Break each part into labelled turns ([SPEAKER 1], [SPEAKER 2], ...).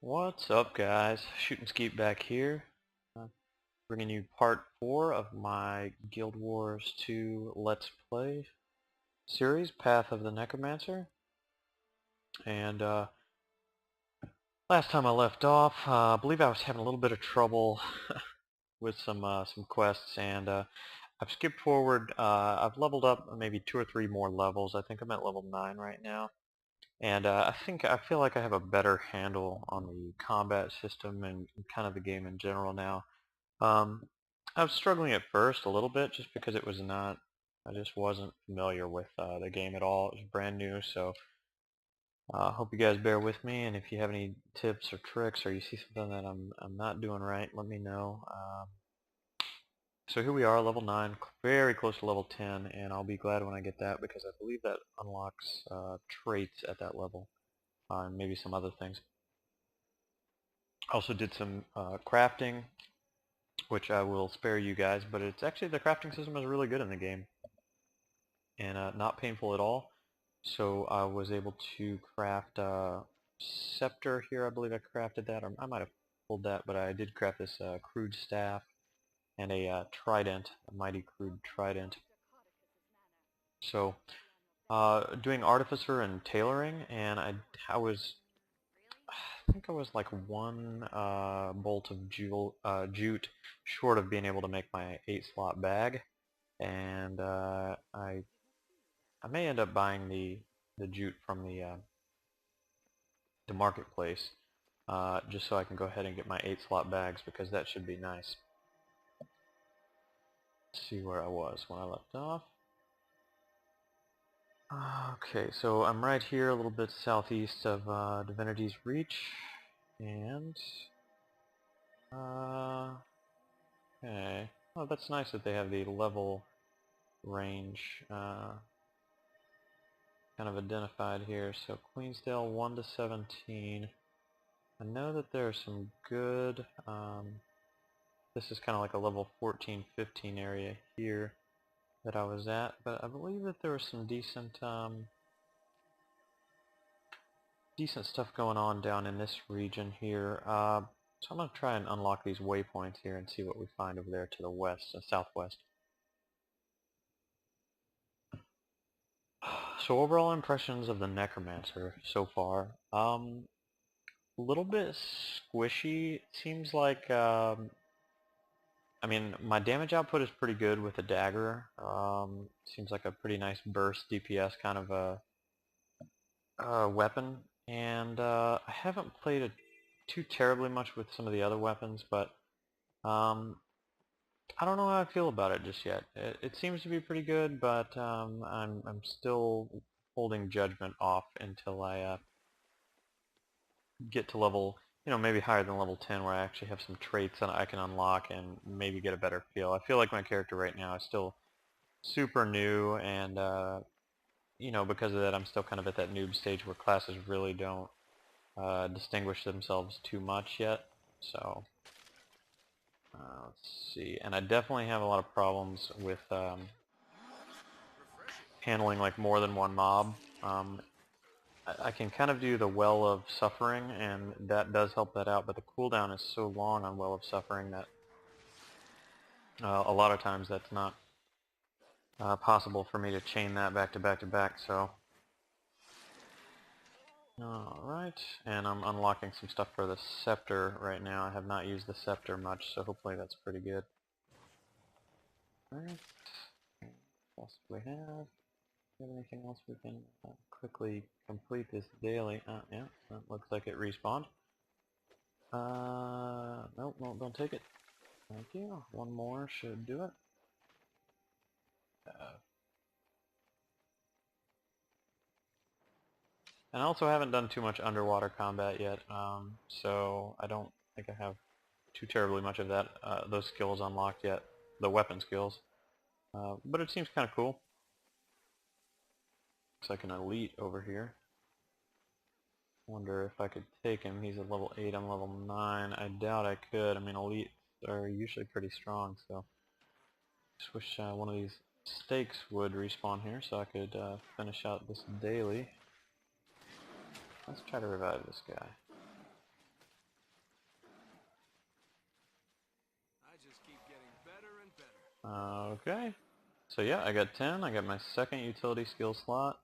[SPEAKER 1] What's up, guys? Shooting Skeet back here, bringing you part 4 of my Guild Wars 2 Let's Play series, Path of the Necromancer. And last time I left off, I believe I was having a little bit of trouble with some quests, and I've skipped forward. I've leveled up maybe 2 or 3 more levels. I think I'm at level 9 right now. And I feel like I have a better handle on the combat system and kind of the game in general now. Um, I was struggling at first a little bit just because I just wasn't familiar with the game at all. It was brand new, so hope you guys bear with me. And if you have any tips or tricks, or you see something that I'm not doing right, let me know. So here we are, level 9, very close to level 10, and I'll be glad when I get that because I believe that unlocks traits at that level, and maybe some other things. Also did some crafting, which I will spare you guys, but it's actually, the crafting system is really good in the game and not painful at all. So I was able to craft a scepter here. I believe I crafted that, or I might have pulled that, but I did craft this crude staff and a trident, a mighty crude trident. So doing artificer and tailoring, and I think I was like one bolt of jute short of being able to make my 8-slot bag, and I may end up buying the jute from the marketplace just so I can go ahead and get my 8-slot bags, because that should be nice. Let's see where I was when I left off. Okay, so I'm right here a little bit southeast of Divinity's Reach, and okay. Oh, that's nice that they have the level range kind of identified here. So Queensdale 1 to 17. I know that there are some good, this is kind of like a level 14, 15 area here that I was at, but I believe that there was some decent stuff going on down in this region here. So I'm going to try and unlock these waypoints here and see what we find over there to the west and southwest. So overall impressions of the Necromancer so far. A little bit squishy. It seems like, I mean, my damage output is pretty good with the dagger. Seems like a pretty nice burst DPS kind of a weapon. And I haven't played it too terribly much with some of the other weapons, but I don't know how I feel about it just yet. It seems to be pretty good, but I'm still holding judgment off until I get to level, maybe higher than level 10, where I actually have some traits that I can unlock and maybe get a better feel. I feel like my character right now is still super new, and because of that, I'm still kind of at that noob stage where classes really don't distinguish themselves too much yet. So let's see, and I definitely have a lot of problems with handling like more than one mob. I can kind of do the Well of Suffering, and that does help that out, but the cooldown is so long on Well of Suffering that a lot of times that's not possible for me to chain that back to back to back, so. Alright, and I'm unlocking some stuff for the Scepter right now. I have not used the Scepter much, so hopefully that's pretty good. Alright, what else do we have? Do we have anything else we can quickly complete this daily? Yeah, that looks like it respawned. Nope, no, don't take it. Thank you. One more should do it. And I also haven't done too much underwater combat yet, so I don't think I have too terribly much of that, those skills unlocked yet, the weapon skills. But it seems kind of cool. Looks like an elite over here. Wonder if I could take him. He's at level 8, I'm level 9. I doubt I could. I mean, elites are usually pretty strong, so just wish one of these stakes would respawn here so I could finish out this daily. Let's try to revive this guy. Okay. So yeah, I got 10. I got my second utility skill slot.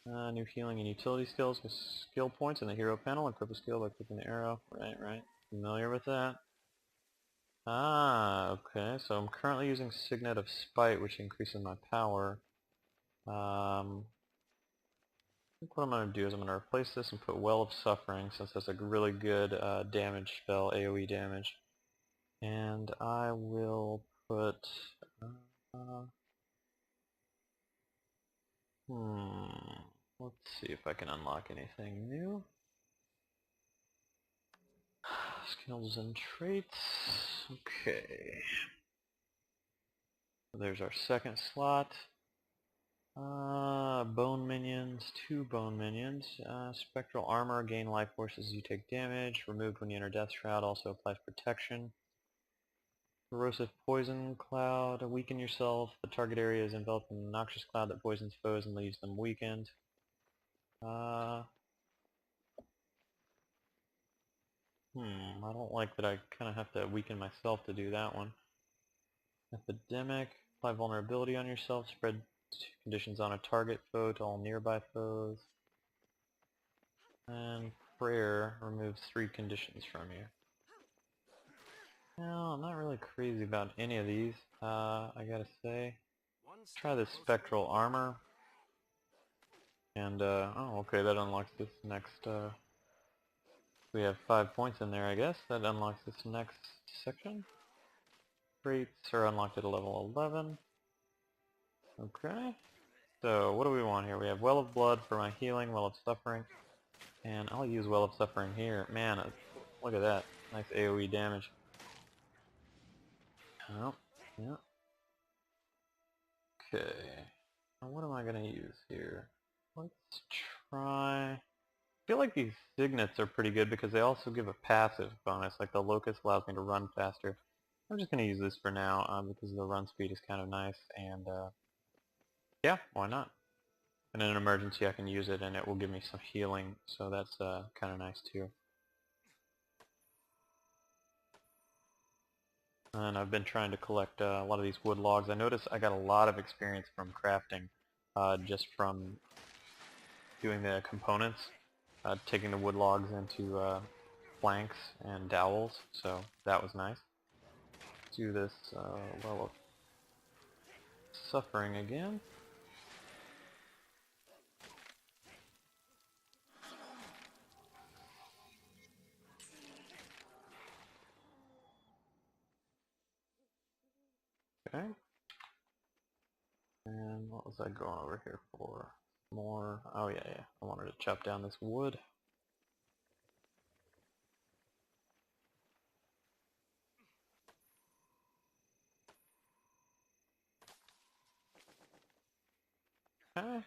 [SPEAKER 1] New healing and utility skills with skill points in the hero panel. Equip a skill by clicking the arrow. Right. Familiar with that. Okay. So I'm currently using Signet of Spite, which increases my power. I think what I'm going to do is I'm going to replace this and put Well of Suffering, since that's a really good damage spell, AoE damage. And I will put... Uh, let's see if I can unlock anything new. Skills and traits. Okay. There's our second slot. Bone minions, 2 bone minions. Spectral armor, gain life force as you take damage. Removed when you enter Death Shroud, also applies protection. Corrosive poison cloud, weaken yourself. The target area is enveloped in a noxious cloud that poisons foes and leaves them weakened. I don't like that I kind of have to weaken myself to do that one. Epidemic, apply vulnerability on yourself, spread conditions on a target foe to all nearby foes. And prayer removes 3 conditions from you. No, I'm not really crazy about any of these, I gotta say. Let's try this spectral armor. And, oh, okay, that unlocks this next, we have 5 points in there, I guess. That unlocks this next section. Traits are unlocked at a level 11. Okay. So, what do we want here? We have Well of Blood for my healing, Well of Suffering. And I'll use Well of Suffering here. Man, look at that. Nice AoE damage. Oh, yeah. Okay. Now what am I going to use here? Let's try... I feel like these signets are pretty good because they also give a passive bonus, like the Locust allows me to run faster. I'm just going to use this for now because the run speed is kind of nice, and yeah, why not? And in an emergency I can use it and it will give me some healing, so that's kind of nice too. And I've been trying to collect a lot of these wood logs. I noticed I got a lot of experience from crafting just from doing the components, taking the wood logs into planks and dowels, so that was nice. Let's do this Well of Suffering again. Okay. And what was I going over here for? More, oh yeah, I wanted to chop down this wood. Okay.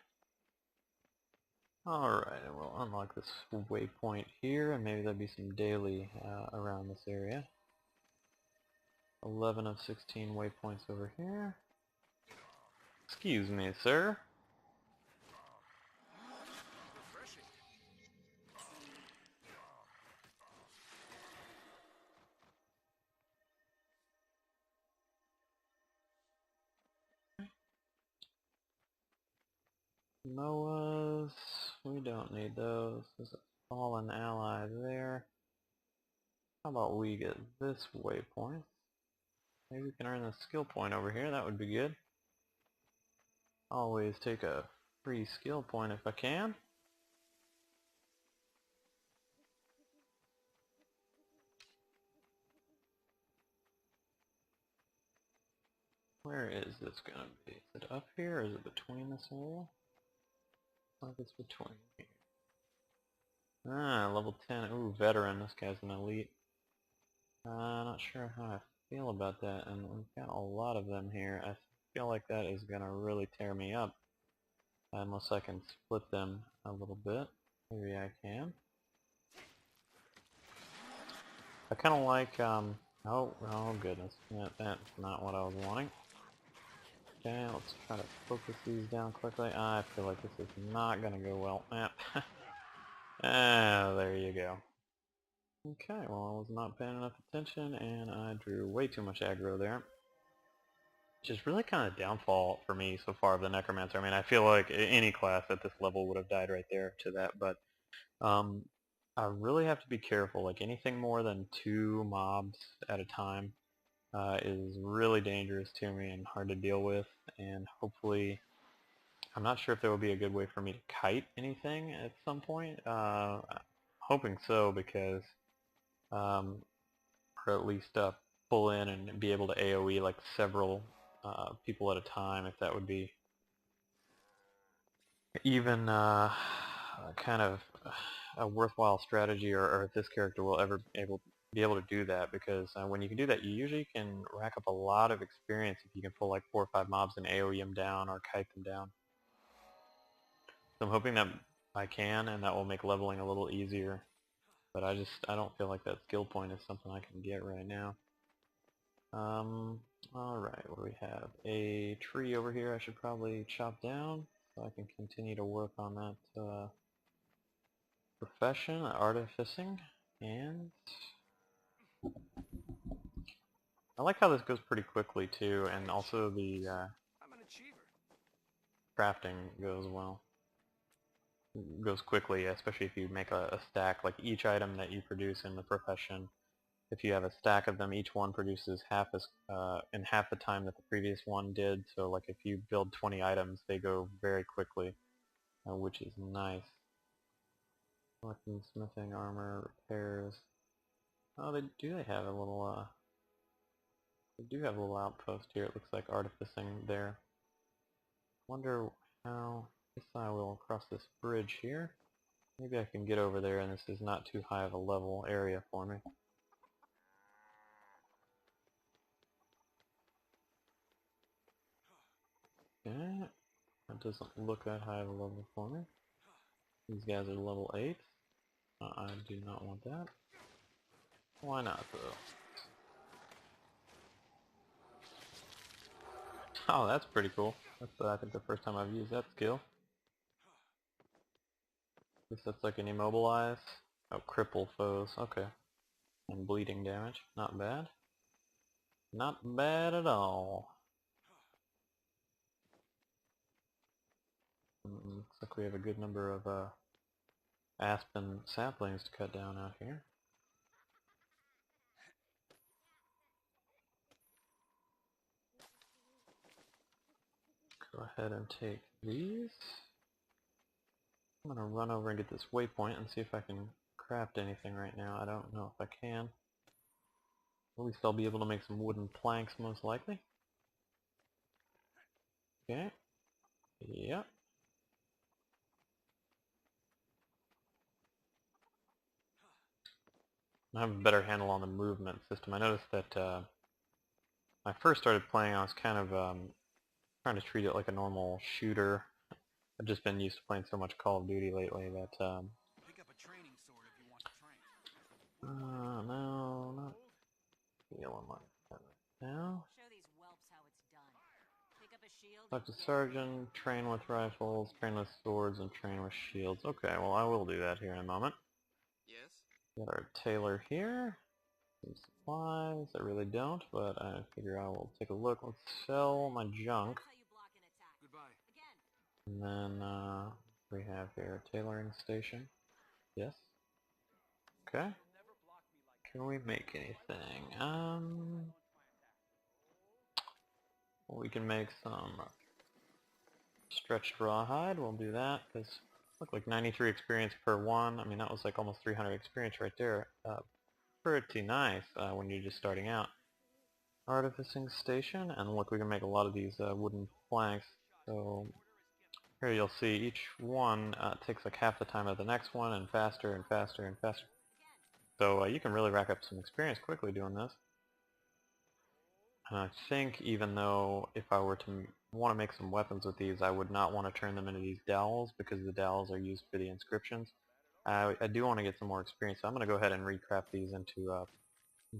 [SPEAKER 1] Alright, and we'll unlock this waypoint here, and maybe there'll be some daily around this area. 11 of 16 waypoints over here. Excuse me, sir. Moas, we don't need those. There's a fallen ally there. How about we get this waypoint? Maybe we can earn a skill point over here, that would be good. Always take a free skill point if I can. Where is this gonna be? Is it up here or is it between this area? I think it's between here. Level 10. Ooh, veteran. This guy's an elite. Not sure how I feel about that, and we've got a lot of them here. I feel like that is gonna really tear me up. Unless I can split them a little bit. Maybe I can. I kinda like, oh goodness. Yeah, that's not what I was wanting. Okay, let's try to focus these down quickly. I feel like this is not gonna go well. There you go. Okay, well I was not paying enough attention and I drew way too much aggro there. which is really kind of downfall for me so far of the Necromancer. I mean, I feel like any class at this level would have died right there to that, but um, I really have to be careful. Like anything more than 2 mobs at a time is really dangerous to me and hard to deal with, and hopefully I'm not sure if there will be a good way for me to kite anything at some point. Hoping so, because um, or at least pull in and be able to AoE like several people at a time, if that would be even kind of a worthwhile strategy, or if this character will ever be able to do that, because when you can do that, you usually can rack up a lot of experience if you can pull like 4 or 5 mobs and AoE them down or kite them down. So I'm hoping that I can, and that will make leveling a little easier. But I don't feel like that skill point is something I can get right now. Alright, what do we have? A tree over here I should probably chop down so I can continue to work on that profession, artificing, and I like how this goes pretty quickly too, and also the crafting goes quickly, especially if you make a stack. Like each item that you produce in the profession, if you have a stack of them, each one produces half as in half the time that the previous one did. So like if you build 20 items, they go very quickly, which is nice. Collecting, smithing, armor, repairs. Oh, they have a little they do have a little outpost here. It looks like artificing there. Wonder how. Guess I will cross this bridge here. Maybe I can get over there, and this is not too high of a level area for me. Okay, that doesn't look that high of a level for me. These guys are level 8. I do not want that. Why not, though? Oh, that's pretty cool. That's I think the first time I've used that skill. Guess that's like an immobilize. Oh, cripple foes. Okay. And bleeding damage. Not bad. Not bad at all. Looks like we have a good number of aspen saplings to cut down out here. Go ahead and take these. I'm gonna run over and get this waypoint and see if I can craft anything right now. I don't know if I can. At least I'll be able to make some wooden planks most likely. Okay. Yep. I have a better handle on the movement system. I noticed that when I first started playing, I was kind of trying to treat it like a normal shooter. I've just been used to playing so much Call of Duty lately that
[SPEAKER 2] Pick up a training sword if you want to train.
[SPEAKER 1] no, not feeling like that right now.
[SPEAKER 3] Show these whelps how it's done. Pick up a shield.
[SPEAKER 1] Talk to Sergeant, train with rifles, train with swords, and train with shields. Okay, well I will do that here in a moment.
[SPEAKER 2] Yes?
[SPEAKER 1] Got our tailor here. Some supplies. I really don't, but I figure I will take a look. Let's sell my junk.
[SPEAKER 3] That's how you block an attack.
[SPEAKER 2] Goodbye.
[SPEAKER 3] Again.
[SPEAKER 1] And then we have here a tailoring station. Yes. Okay. Can we make anything? We can make some stretched rawhide. We'll do that because look like 93 experience per one. I mean that was like almost 300 experience right there. Pretty nice when you're just starting out. Artificing station, and look, we can make a lot of these wooden planks. So here you'll see each one takes like half the time of the next one, and faster and faster and faster. So you can really rack up some experience quickly doing this. And I think even though if I were to want to make some weapons with these, I would not want to turn them into these dowels because the dowels are used for the inscriptions. I do want to get some more experience, so I'm going to go ahead and recraft these into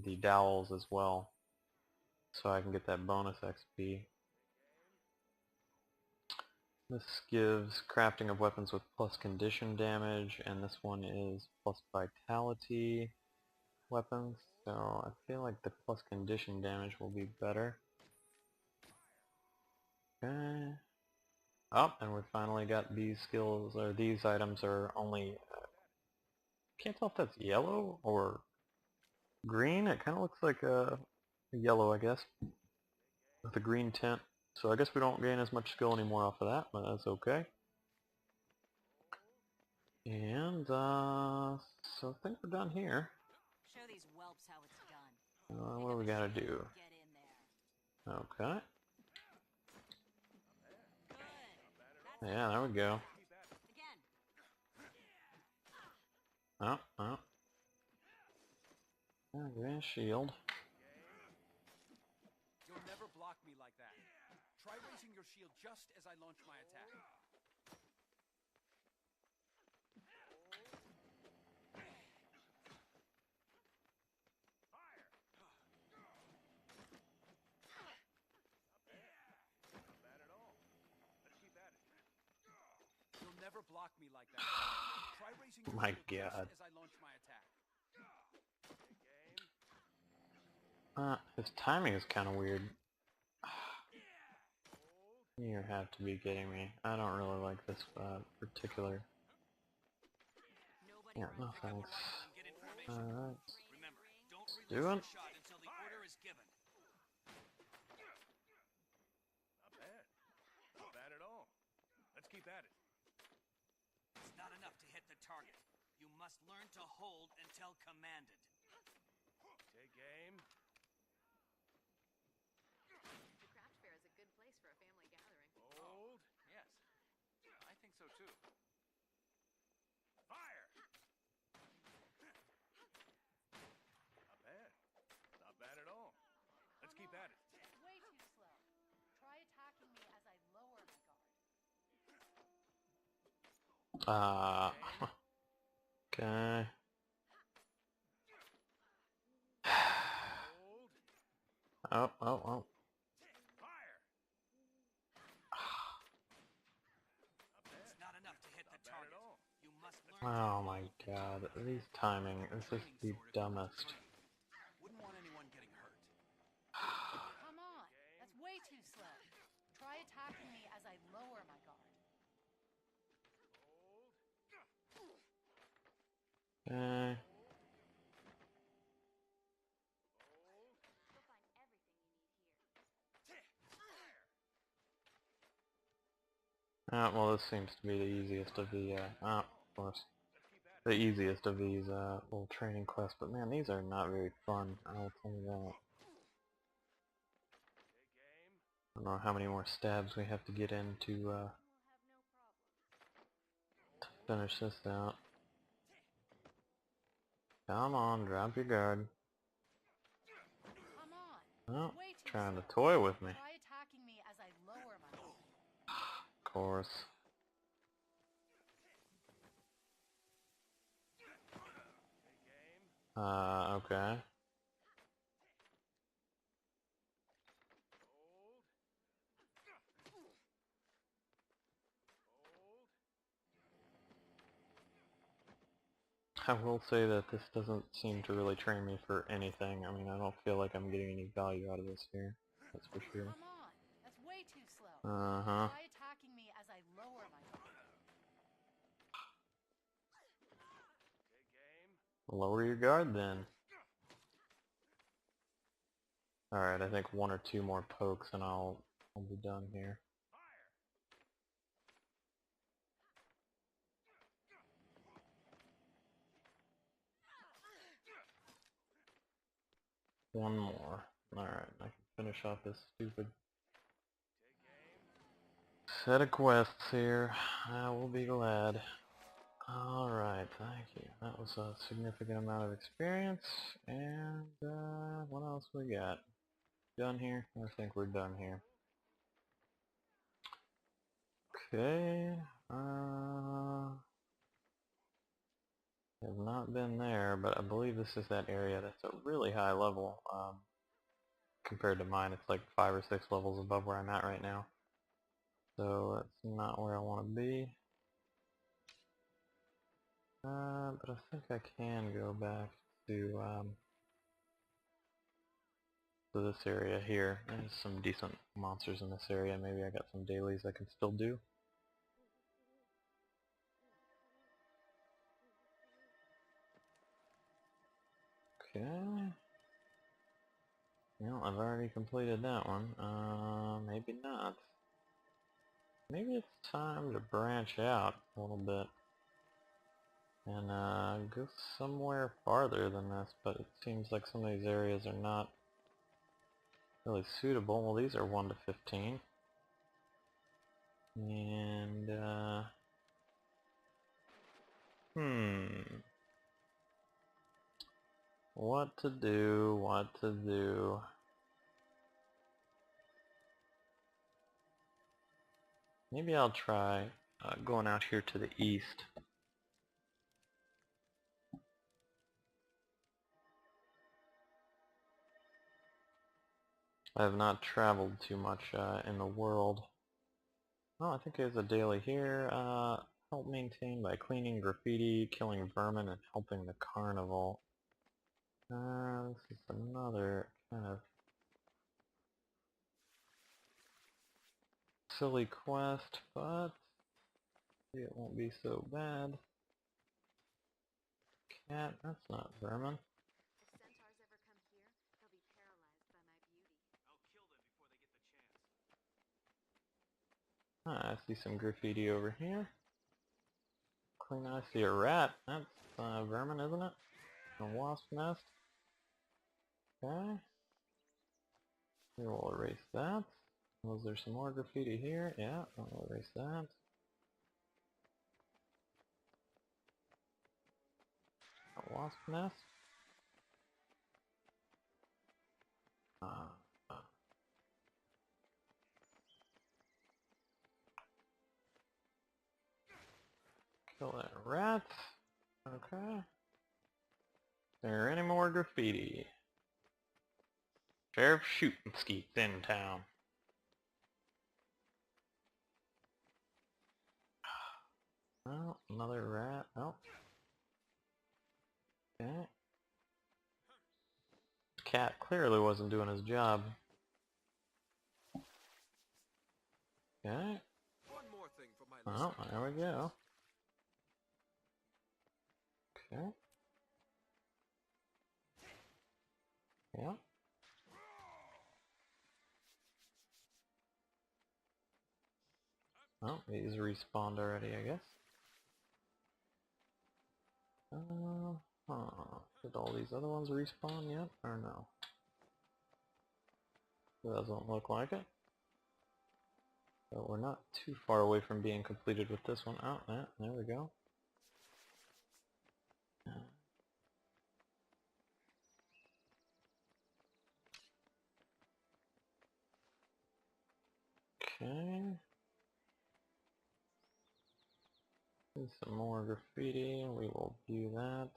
[SPEAKER 1] the dowels as well, so I can get that bonus XP. This gives crafting of weapons with plus condition damage, and this one is plus vitality weapons, so I feel like the plus condition damage will be better. Okay. Oh, and we finally got these skills, or these items are only, can't tell if that's yellow or green. It kind of looks like a yellow, I guess, with a green tint. So I guess we don't gain as much skill anymore off of that, but that's okay. And, so I think we're done here.
[SPEAKER 3] Show these whelps how it's done.
[SPEAKER 1] What do we gotta do?
[SPEAKER 3] Get in there.
[SPEAKER 1] Okay.
[SPEAKER 3] Good.
[SPEAKER 1] Yeah, there we go.
[SPEAKER 3] Again.
[SPEAKER 1] Oh, oh. Okay, shield.
[SPEAKER 2] You'll never block me like that. Try raising your shield just as I launch my attack. You'll never block me like that. Try raising your
[SPEAKER 1] My
[SPEAKER 2] shield
[SPEAKER 1] God.
[SPEAKER 2] just as I launch my attack.
[SPEAKER 1] His timing is kind of weird. You have to be kidding me. I don't really like this particular.
[SPEAKER 3] Nobody
[SPEAKER 1] Yeah,
[SPEAKER 3] runs
[SPEAKER 1] no
[SPEAKER 3] from
[SPEAKER 1] thanks.
[SPEAKER 2] And get information.
[SPEAKER 1] Alright.
[SPEAKER 2] Remember, don't release
[SPEAKER 1] Do
[SPEAKER 2] your
[SPEAKER 1] it.
[SPEAKER 2] shot until the order is given.
[SPEAKER 4] Not bad. Not bad at all. Let's keep at it.
[SPEAKER 2] It's not enough to hit the target. You must learn to hold until commanded.
[SPEAKER 4] Take aim.
[SPEAKER 5] The craft fair is a good place for a family gathering.
[SPEAKER 4] Hold.
[SPEAKER 2] Yes, I think so too.
[SPEAKER 4] Fire! Not bad. Not bad at all. Let's keep at it.
[SPEAKER 6] Way too slow. Try attacking me as I lower my guard.
[SPEAKER 1] Okay.
[SPEAKER 4] Hold.
[SPEAKER 1] Oh, oh, oh.
[SPEAKER 4] Fire!
[SPEAKER 2] It's not enough to hit the
[SPEAKER 4] Not bad
[SPEAKER 2] target.
[SPEAKER 4] at all.
[SPEAKER 2] You must learn
[SPEAKER 1] Oh my god, these timing, this is the dumbest.
[SPEAKER 2] Wouldn't want anyone getting hurt.
[SPEAKER 6] Come on. That's way too slow. Try attacking me as I lower my guard.
[SPEAKER 1] Okay.
[SPEAKER 5] You'll find everything you need here.
[SPEAKER 1] Well, this seems to be the easiest of the, of course, the easiest of these, little training quests, but man, these are not very fun, I'll tell you that. I don't know how many more stabs we have to get in to finish this out. Come on, drop your guard.
[SPEAKER 6] Come on.
[SPEAKER 1] Oh,
[SPEAKER 6] Way too
[SPEAKER 1] trying to
[SPEAKER 6] slow.
[SPEAKER 1] toy with me,
[SPEAKER 6] Try attacking me as I lower my guard.
[SPEAKER 1] of course. Okay. I will say that this doesn't seem to really train me for anything. I mean, I don't feel like I'm getting any value out of this here. That's for sure.
[SPEAKER 6] Come on. That's way too slow.
[SPEAKER 1] Uh-huh.
[SPEAKER 6] Try attacking me as I lower my guard.
[SPEAKER 1] Lower your guard then. Alright, I think one or two more pokes and I'll be done here. One more. Alright, I can finish off this stupid set of quests here. I will be glad. Alright, thank you. That was a significant amount of experience. And, what else we got? Done here? I think we're done here. Okay, have not been there, but I believe this is that area that's a really high level, compared to mine. It's like 5 or 6 levels above where I'm at right now. So that's not where I want to be. But I think I can go back to to this area here. There's some decent monsters in this area. Maybe I got some dailies I can still do. Okay. Well, I've already completed that one. Maybe not. Maybe it's time to branch out a little bit and go somewhere farther than this, but it seems like some of these areas are not really suitable. Well, these are 1 to 15. And, what to do, what to do. Maybe I'll try going out here to the east. I have not traveled too much in the world. Oh, I think there's a daily here. Help maintain by cleaning graffiti, killing vermin, and helping the carnival. This is another kind of silly quest, but maybe it won't be so bad. Cat, that's not vermin.
[SPEAKER 5] If centaurs ever come here, they'll be paralyzed by my beauty.
[SPEAKER 2] I'll kill them before they get the chance.
[SPEAKER 1] I see some graffiti over here. Clean, I see a rat. That's vermin, isn't it? A wasp nest. Okay. We will erase that. Was there some more graffiti here? Yeah, I'll erase that. A wasp nest. Kill that rat. Okay. Is there any more graffiti? Sheriff shooting skeets in town. Oh, another rat. Oh. Okay. Cat clearly wasn't doing his job. Okay.
[SPEAKER 4] One more thing for my
[SPEAKER 1] Oh, there we go. Okay. Yeah. Oh, he's respawned already, I guess. Did all these other ones respawn yet, or no? It doesn't look like it. But we're not too far away from being completed with this one. Oh, yeah, there we go. Okay. And some more graffiti. We will view that.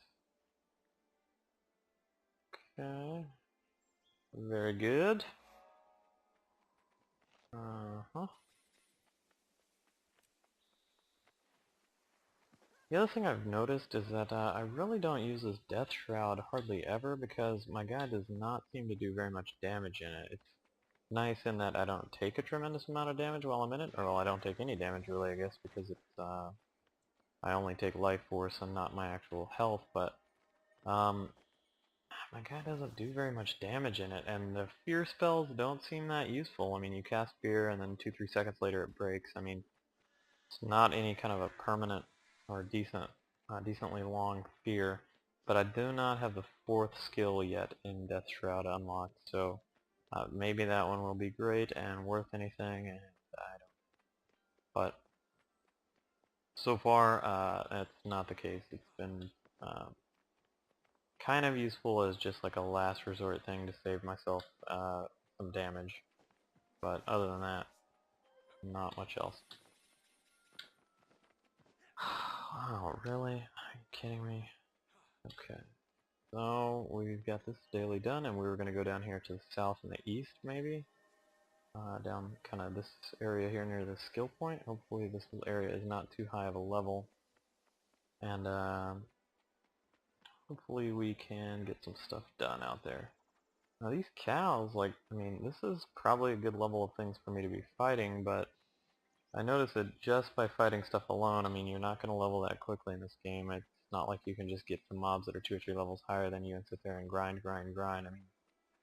[SPEAKER 1] Okay. Very good. Uh-huh. The other thing I've noticed is that I really don't use this Death Shroud hardly ever because my guy does not seem to do very much damage in it. It's nice in that I don't take a tremendous amount of damage while I'm in it, or well, I don't take any damage really, I guess, because it's I only take life force and not my actual health, but my guy doesn't do very much damage in it, and the fear spells don't seem that useful. I mean, you cast fear and then 2-3 seconds later it breaks. I mean, it's not any kind of a permanent or decently long fear, but I do not have the 4th skill yet in Death Shroud unlocked, so maybe that one will be great and worth anything, and I don't. But so far, that's not the case. It's been kind of useful as just like a last resort thing to save myself some damage, but other than that, not much else. Wow, really? Are you kidding me? Okay. So, we've got this daily done, and we were going to go down here to the south and the east, maybe? Down kind of this area here near the skill point. Hopefully this little area is not too high of a level. And, hopefully we can get some stuff done out there. Now these cows, like, I mean, this is probably a good level of things for me to be fighting, but I notice that just by fighting stuff alone, I mean, you're not going to level that quickly in this game. It's not like you can just get some mobs that are 2 or 3 levels higher than you and sit there and grind, grind, grind. I mean,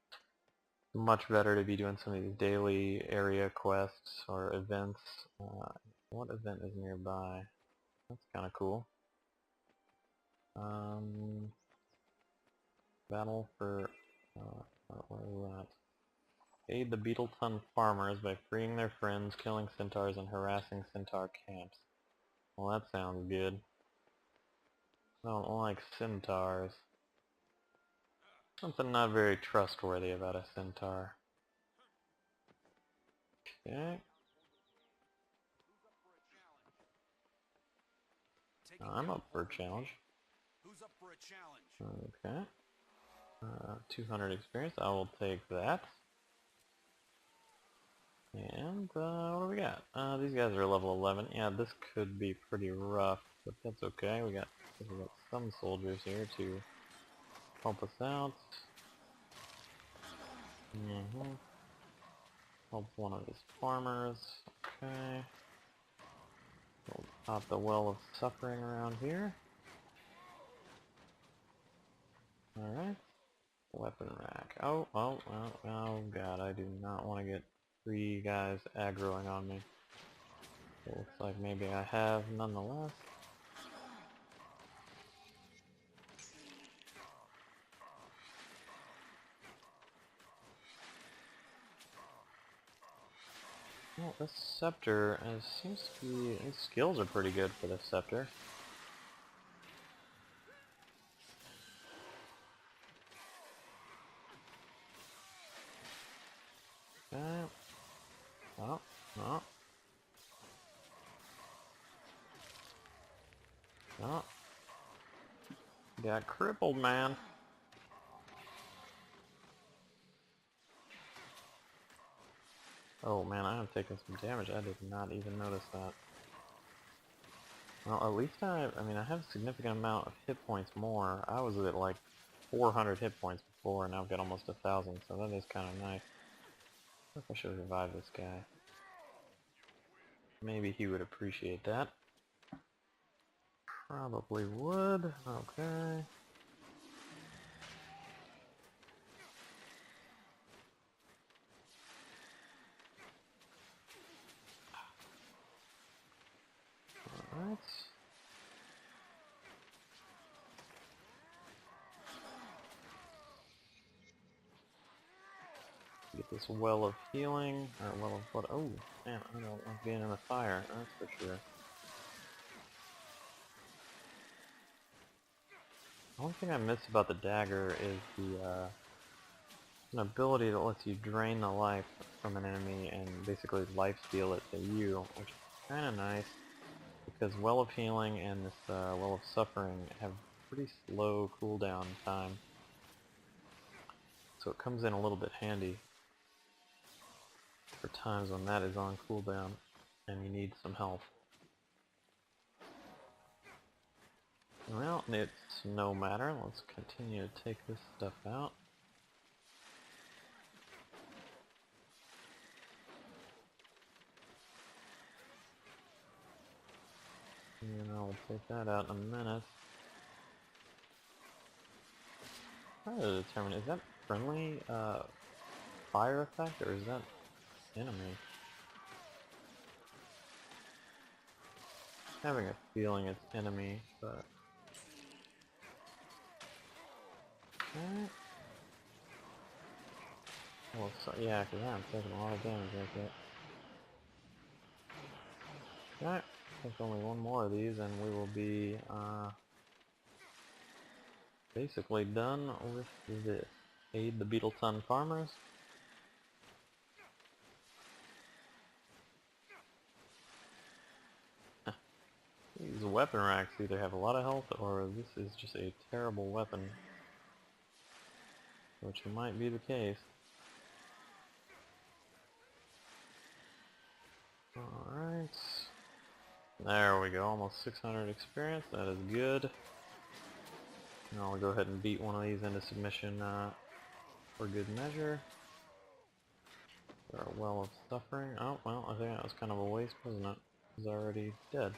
[SPEAKER 1] it's much better to be doing some of these daily area quests or events. What event is nearby? That's kind of cool. Battle for, where is that? Aid the Beetle-run farmers by freeing their friends, killing centaurs, and harassing centaur camps. Well, that sounds good. I don't like centaurs. Something not very trustworthy about a centaur. Okay. I'm up for a challenge.
[SPEAKER 2] Who's up for a challenge?
[SPEAKER 1] Okay. 200 experience. I will take that. And what do we got? These guys are level 11. Yeah, this could be pretty rough, but that's okay. We got some soldiers here to help us out. Help one of these farmers. Okay. We'll pop the well of suffering around here. Alright. Weapon rack. Oh god, I do not want to get 3 guys aggroing on me. It looks like maybe I have nonetheless. Well, this scepter seems to be... His skills are pretty good for this scepter. Okay. Oh, oh. Oh. Got crippled, man. Oh man, I am taking some damage. I did not even notice that. Well, at least I mean, I have a significant amount of hit points more. I was at like 400 hit points before, and now I've got almost 1,000, so that is kind of nice. I think I should revive this guy. Maybe he would appreciate that. Probably would. Okay. Alright. Get this well of healing, or well of what? Oh, man, I don't like being in the fire, that's for sure. The only thing I miss about the dagger is the, an ability that lets you drain the life from an enemy and basically life steal it to you, which is kind of nice, because Well of Healing and this Well of Suffering have pretty slow cooldown time, so it comes in a little bit handy for times when that is on cooldown and you need some health. Well, it's no matter. Let's continue to take this stuff out. And I'll take that out in a minute. Try to determine, is that friendly fire effect or is that enemy? Having a feeling it's enemy, but... Alright. Well, so, yeah, because I'm taking a lot of damage like that. Alright, I think only one more of these and we will be basically done with this. Aid the Beetle-run farmers. These weapon racks either have a lot of health or this is just a terrible weapon. Which might be the case. Alright. There we go, almost 600 experience, that is good. Now I'll go ahead and beat one of these into submission for good measure. There are well of suffering. Oh, well, I think that was kind of a waste, wasn't it? He's already dead.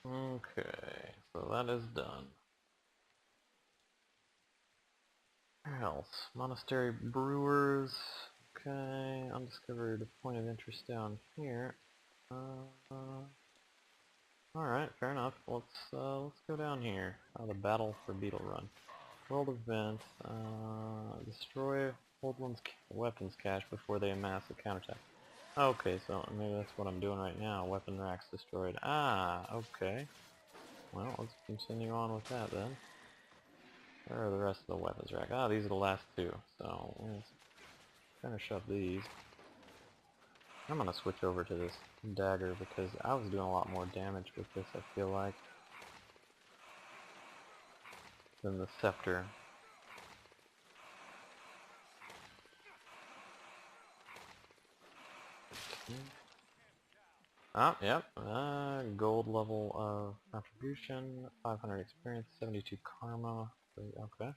[SPEAKER 1] Okay, so that is done. Where else? Monastery Brewers. Okay, undiscovered point of interest down here. Alright, fair enough. Let's go down here. The battle for Beetle-run. World event. Destroy Holdland's weapons cache before they amass a counterattack. Okay, so maybe that's what I'm doing right now. Weapon racks destroyed. Ah, okay. Well, let's continue on with that then. Where are the rest of the weapons rack? Ah, these are the last two. So let's finish up these. I'm gonna switch over to this dagger because I was doing a lot more damage with this, I feel like, than the scepter. Ah, yep. Gold level of contribution, 500 experience, 72 karma. Okay.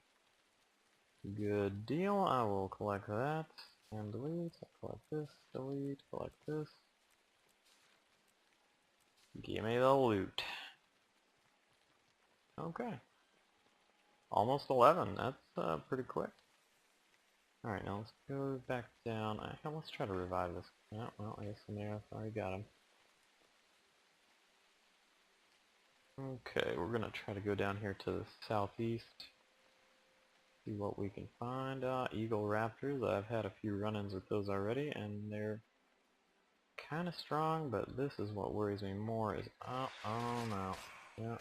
[SPEAKER 1] Good deal. I will collect that and delete. Collect this, delete, collect this. Give me the loot. Okay. Almost 11. That's pretty quick. Alright, now let's go back down. Let's try to revive this. Oh, well, I guess the mayor already got him. Okay, we're gonna try to go down here to the southeast. See what we can find. Eagle Raptors. I've had a few run-ins with those already, and they're kind of strong, but this is what worries me more is... oh no. Yeah.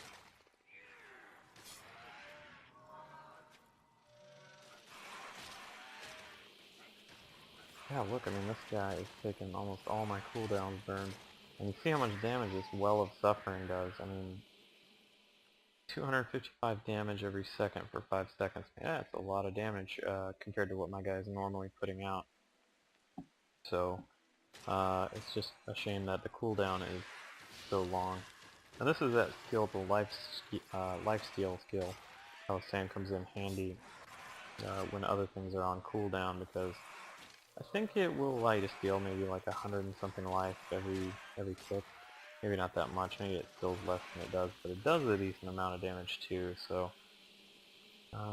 [SPEAKER 1] Yeah, look, I mean, this guy is taking almost all my cooldowns burned. And you see how much damage this Well of Suffering does. I mean, 255 damage every second for 5 seconds. Yeah, that's a lot of damage compared to what my guy's normally putting out. So, it's just a shame that the cooldown is so long. And this is that skill, the lifesteal skill. I was saying comes in handy when other things are on cooldown, because I think it will light a steal maybe like 100 and something life every click. Maybe not that much, maybe it steals less than it does, but it does a decent amount of damage too, so... okay...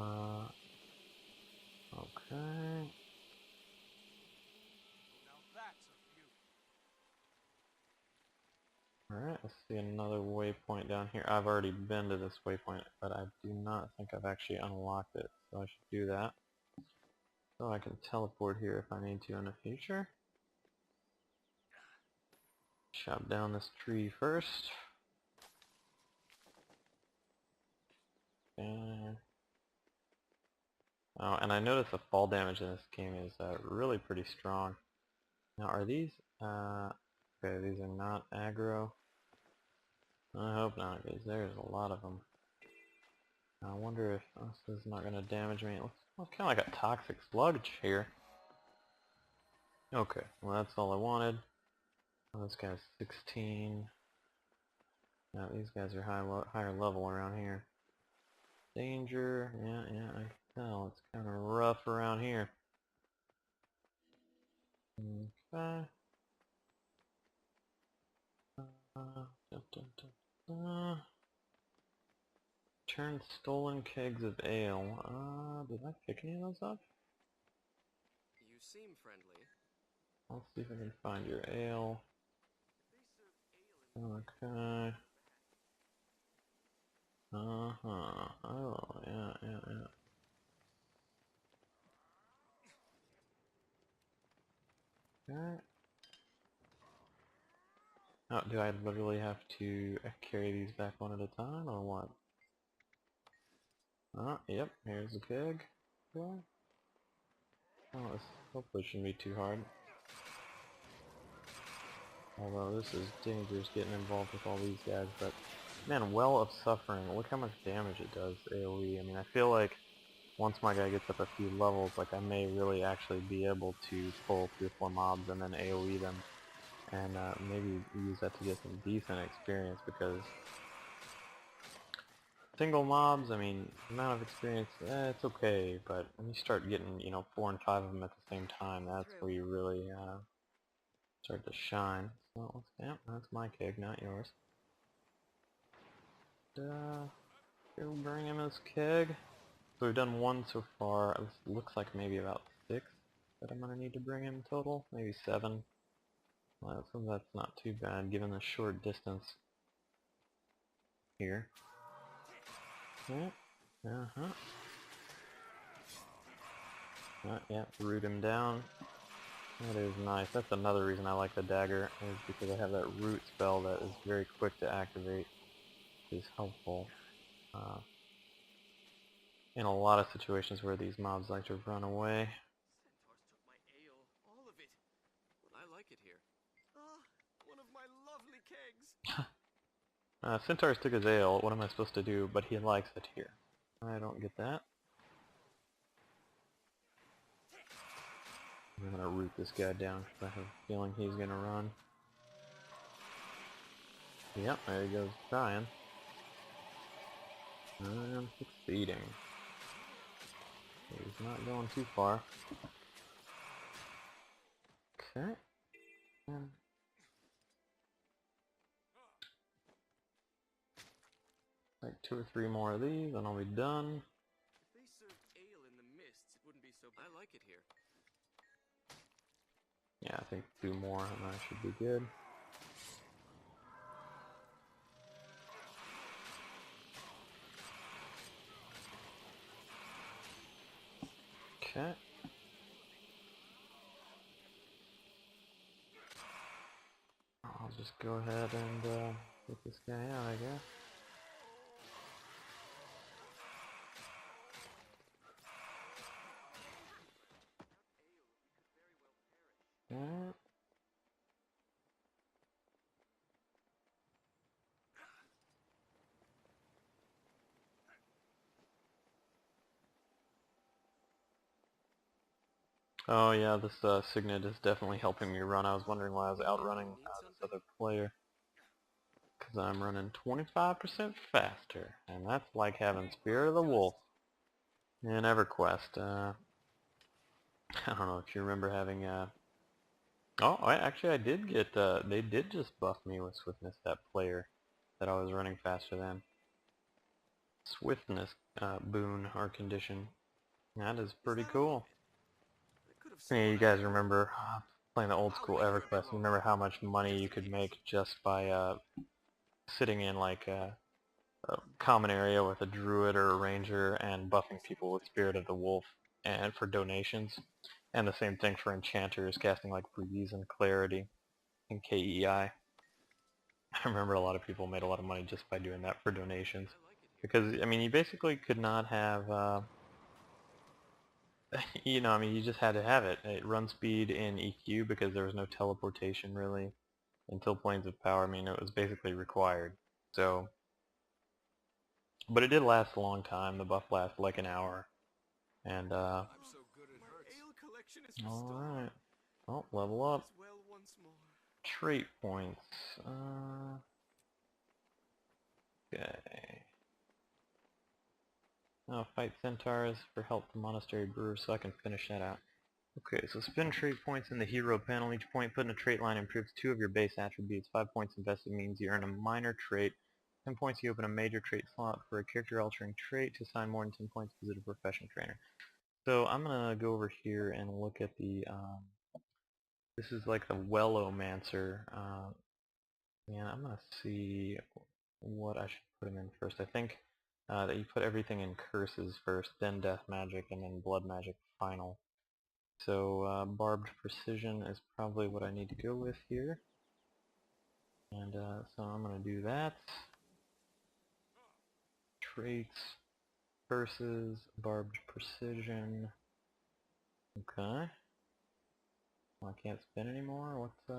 [SPEAKER 2] Now that's a view.
[SPEAKER 1] Alright, let's see another waypoint down here. I've already been to this waypoint, but I do not think I've actually unlocked it, so I should do that. So I can teleport here if I need to in the future. Chop down this tree first. And oh, and I noticed the fall damage in this game is really pretty strong. Now, are these? Okay, these are not aggro. I hope not, because there's a lot of them. I wonder if this is not going to damage me. It looks kind of like a toxic sludge here. Okay, well that's all I wanted. Oh, this guy's 16. Now these guys are higher level around here. Danger, yeah, I can tell. It's kind of rough around here. Okay. Turn stolen kegs of ale. Did I pick any of those up?
[SPEAKER 7] You seem friendly.
[SPEAKER 1] Let's see if I can find your ale. Okay. Oh, yeah. Okay. Oh, do I literally have to carry these back one at a time, or what? Yep, here's the keg. Okay. Oh, this hopefully shouldn't be too hard. Although this is dangerous getting involved with all these guys, but man, Well of Suffering, look how much damage it does AoE. I mean, I feel like once my guy gets up a few levels, like I may really actually be able to pull 3 or 4 mobs and then AoE them, and maybe use that to get some decent experience, because single mobs, I mean, the amount of experience, it's okay, but when you start getting, 4 and 5 of them at the same time, that's where you really start to shine. So, yeah, that's my keg, not yours. Go bring him his keg. So we've done 1 so far. This looks like maybe about 6 that I'm going to need to bring him total. Maybe 7. Well, so that's not too bad given the short distance here. Yeah. Uh-huh. Yeah, root him down. That is nice. That's another reason I like the dagger, is because I have that root spell that is very quick to activate, which is helpful in a lot of situations where these mobs like to run away.
[SPEAKER 7] Centaurs took my ale, all of it. But I like it here. Ah, one of my lovely kegs.
[SPEAKER 1] Centaurs took his ale. What am I supposed to do? But he likes it here. I don't get that. I'm gonna root this guy down because I have a feeling he's gonna run. Yep, there he goes, trying. I'm succeeding. He's not going too far. Okay. Like 2 or 3 more of these, and I'll be done.
[SPEAKER 7] If they served ale in the mists, it wouldn't be so bad. I like it here.
[SPEAKER 1] Yeah, I think 2 more, and that should be good. Okay. I'll just go ahead and get this guy out, I guess. Alright. Oh yeah, this Signet is definitely helping me run. I was wondering why I was outrunning this other player. Because I'm running 25% faster. And that's like having Spirit of the Wolf in EverQuest. I don't know if you remember having... actually I did get... they did just buff me with Swiftness, that player that I was running faster than. Swiftness boon or condition. That is pretty cool. Yeah, you guys remember playing the old school EverQuest. You remember how much money you could make just by sitting in like a common area with a druid or a ranger and buffing people with Spirit of the Wolf and for donations. And the same thing for enchanters casting like Breeze and Clarity and KEI. I remember a lot of people made a lot of money just by doing that for donations. Because, I mean, you basically could not have... I mean, you just had to have it. Run speed in EQ because there was no teleportation really until Planes of Power. I mean, it was basically required. So, but it did last a long time. The buff lasted like an hour. And,
[SPEAKER 7] I'm so good it hurts. My ale collection is restored.
[SPEAKER 1] alright. Oh, level up.
[SPEAKER 7] As well once more.
[SPEAKER 1] Trait points. Okay. Oh, fight centaurs for help the monastery brewer, so I can finish that out. Okay, so spend trait points in the hero panel. Each point put in a trait line improves 2 of your base attributes. 5 points invested means you earn a minor trait. 10 points you open a major trait slot for a character altering trait. To assign more than 10 points, visit a professional trainer. So I'm going to go over here and look at the, this is like the Wellomancer. And I'm going to see what I should put him in first. I think that you put everything in curses first, then death magic, and then blood magic final. So barbed precision is probably what I need to go with here. And so I'm going to do that. Traits, curses, barbed precision. Okay. Well, I can't spin anymore. What's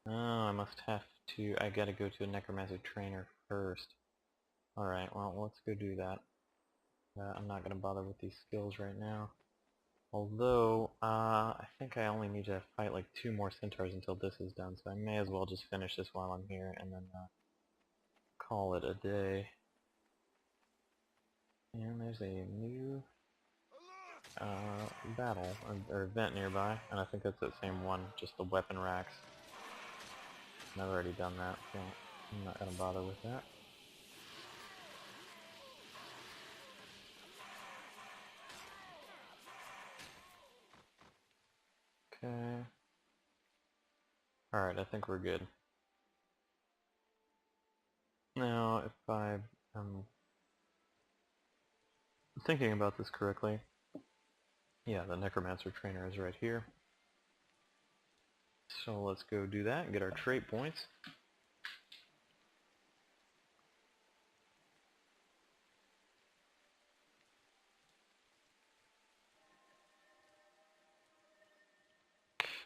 [SPEAKER 1] Oh, I must have to... I gotta go to a Necromancer trainer first. Alright, well, let's go do that. I'm not gonna bother with these skills right now. Although, I think I only need to fight like 2 more centaurs until this is done, so I may as well just finish this while I'm here and then call it a day. there's a new battle or event nearby, and I think that's that same one, just the weapon racks. I've already done that, so I'm not gonna bother with that. Okay. Alright, I think we're good. Now, if I'm thinking about this correctly, yeah, the Necromancer trainer is right here. So let's go do that and get our trait points.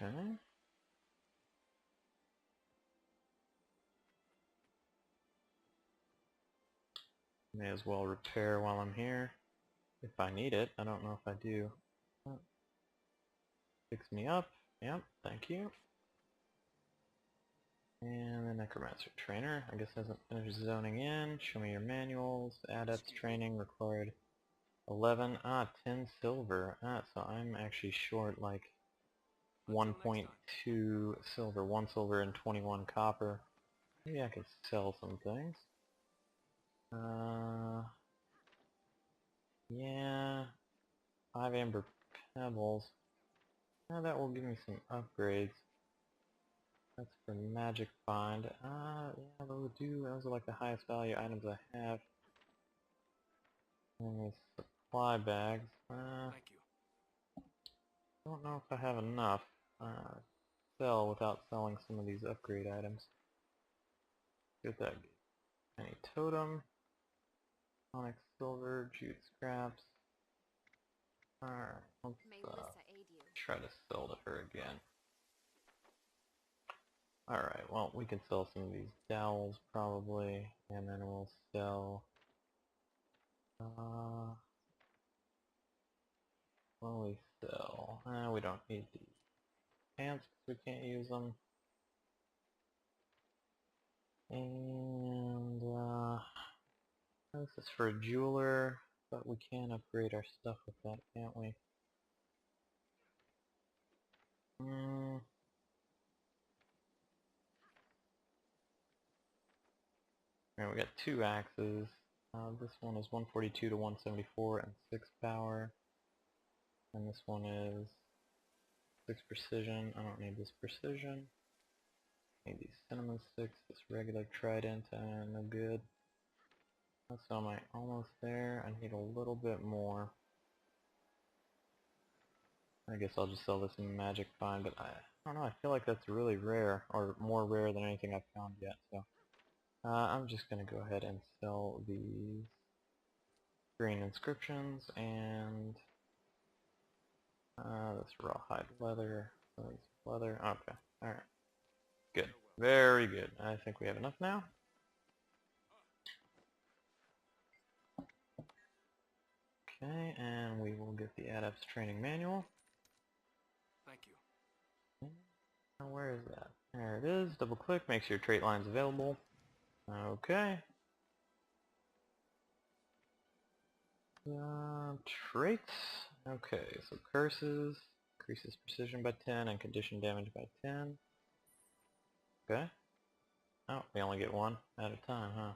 [SPEAKER 1] Okay. May as well repair while I'm here. If I need it. I don't know if I do. Fix me up. Yep, thank you. And the Necromancer trainer, I guess hasn't finished zoning in. Show me your manuals. Adepts training required 11. 10 silver. So I'm actually short like 1.2 silver. 1 silver and 21 copper. Maybe I could sell some things. Yeah. 5 amber pebbles. Now that will give me some upgrades. That's for magic find. Yeah, those are like the highest value items I have. And these supply bags.
[SPEAKER 7] Thank you.
[SPEAKER 1] Don't know if I have enough. Sell without selling some of these upgrade items. Get that. Any totem. Onyx silver, jute scraps. Alright, let's
[SPEAKER 5] May Lissa aid you.
[SPEAKER 1] try to sell to her again. Alright, well, we can sell some of these dowels probably, and then we'll sell, what do we sell? We don't need these pants because we can't use them. And, this is for a jeweler, but we can upgrade our stuff with that, can't we? Alright, we got 2 axes. This one is 142 to 174 and 6 power. And this one is 6 precision. I don't need this precision. Need these cinnamon sticks, this regular trident, no good. So am I almost there? I need a little bit more. I guess I'll just sell this in magic find, but I don't know, I feel like that's really rare, or more rare than anything I've found yet, so I'm just gonna go ahead and sell these green inscriptions and this rawhide leather, okay, alright. Good. Very good. I think we have enough now. Okay, and we will get the Adepts Training Manual.
[SPEAKER 7] Thank you.
[SPEAKER 1] Where is that? There it is. Double click, makes your trait lines available. Okay. Traits. Okay, so curses. Increases precision by 10 and condition damage by 10. Okay. Oh, we only get one at a time, huh?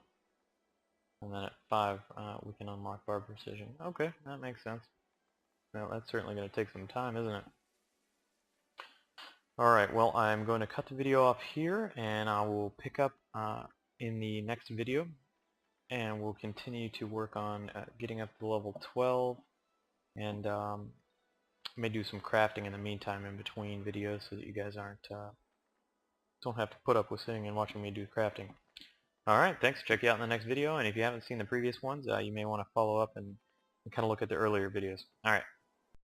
[SPEAKER 1] And then at 5, we can unlock bar precision. Okay, that makes sense. Well, that's certainly going to take some time, isn't it? Alright, well, I'm going to cut the video off here, and I will pick up in the next video, and we'll continue to work on getting up to level 12, and may do some crafting in the meantime in between videos so that you guys don't have to put up with sitting and watching me do crafting. Alright, thanks. Check you out in the next video, and if you haven't seen the previous ones, you may want to follow up and kind of look at the earlier videos. Alright.